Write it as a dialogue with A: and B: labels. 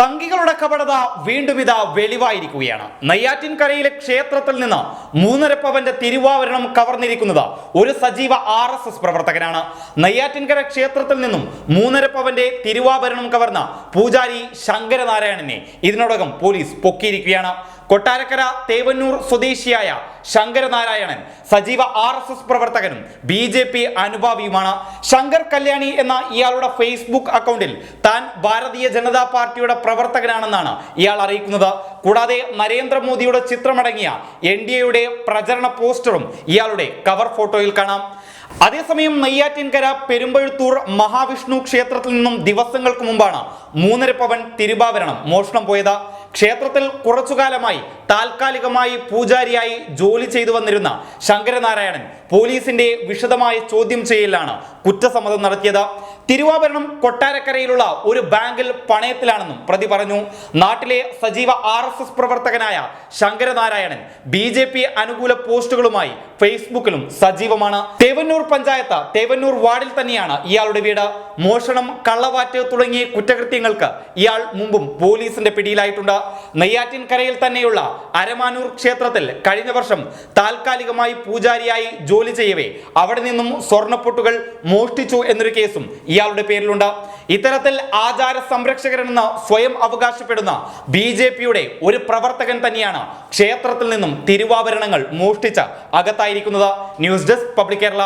A: സംഘികളുടെ കപടത വീണ്ടും ഇതാ വെളിവായിരിക്കുകയാണ്. നെയ്യാറ്റിൻകരയിലെ ക്ഷേത്രത്തിൽ നിന്ന് 3.5 പവന്റെ തിരുവാഭരണം കവർന്നിരിക്കുന്നത് ഒരു സജീവ RSS പ്രവർത്തകനാണ്. നെയ്യാറ്റിൻകര ക്ഷേത്രത്തിൽ നിന്നും 3.5 പവന്റെ തിരുവാഭരണം കവർന്ന പൂജാരി ശങ്കരനാരായണനെ ഇതിനോടകം പോലീസ് പൊക്കിയിരിക്കുകയാണ്. കൊട്ടാരക്കര തേവന്നൂർ സ്വദേശിയായ ശങ്കരനാരായണൻ സജീവ RSS പ്രവർത്തകനും BJP അനുഭാവിയുമാണ്. ശങ്കർ കല്യാണി എന്ന ഇയാളുടെ ഫേസ്ബുക്ക് അക്കൗണ്ടിൽ താൻ ഭാരതീയ ജനതാ പാർട്ടിയുടെ പ്രവർത്തകനാണെന്നാണ് ഇയാൾ അറിയിക്കുന്നത്. കൂടാതെ നരേന്ദ്രമോദിയുടെ ചിത്രമടങ്ങിയ NDAയുടെ പ്രചരണ പോസ്റ്ററും ഇയാളുടെ കവർ ഫോട്ടോയിൽ കാണാം. അതേസമയം നെയ്യാറ്റിൻകര പെരുമ്പഴുത്തൂർ മഹാവിഷ്ണു ക്ഷേത്രത്തിൽ നിന്നും ദിവസങ്ങൾക്ക് മുമ്പാണ് 3.5 പവൻ തിരുവാഭരണം മോഷണം പോയത്. ക്ഷേത്രത്തിൽ കുറച്ചുകാലമായി താൽക്കാലികമായി പൂജാരിയായി ജോലി ചെയ്തു വന്നിരുന്ന ശങ്കരനാരായണൻ പോലീസിന്റെ വിശദമായ ചോദ്യം ചെയ്യലാണ് കുറ്റസമ്മതം നടത്തിയത്. തിരുവാഭരണം കൊട്ടാരക്കരയിലുള്ള ഒരു ബാങ്കിൽ പണയത്തിലാണെന്നും പ്രതി പറഞ്ഞു. നാട്ടിലെ സജീവ RSS പ്രവർത്തകനായ ശങ്കരനാരായണൻ BJP അനുകൂല പോസ്റ്റുകളുമായി ഫേസ്ബുക്കിലും സജീവമാണ്. തേവന്നൂർ പഞ്ചായത്ത് തേവന്നൂർ വാർഡിൽ തന്നെയാണ് ഇയാളുടെ വീട്. മോഷണം, കള്ളവാറ്റ് തുടങ്ങിയ കുറ്റകൃത്യങ്ങൾക്ക് ഇയാൾ മുമ്പും പോലീസിന്റെ പിടിയിലായിട്ടുണ്ട്. നെയ്യാറ്റിൻകരയിൽ തന്നെയുള്ള അരമാനൂർ ക്ഷേത്രത്തിൽ കഴിഞ്ഞ വർഷം താൽക്കാലികമായി പൂജാരിയായി ജോലി ചെയ്യവേ അവിടെ നിന്നും സ്വർണ്ണപ്പൊട്ടുകൾ മോഷ്ടിച്ചു എന്നൊരു കേസും ഇയാളുടെ പേരിലുണ്ട്. ഇത്തരത്തിൽ ആചാര സംരക്ഷകരെന്ന് സ്വയം അവകാശപ്പെടുന്ന BJPയുടെ ഒരു പ്രവർത്തകൻ തന്നെയാണ് ക്ഷേത്രത്തിൽ നിന്നും തിരുവാഭരണങ്ങൾ മോഷ്ടിച്ച് അകത്തായിരിക്കുന്നത്. News desk public Kerala.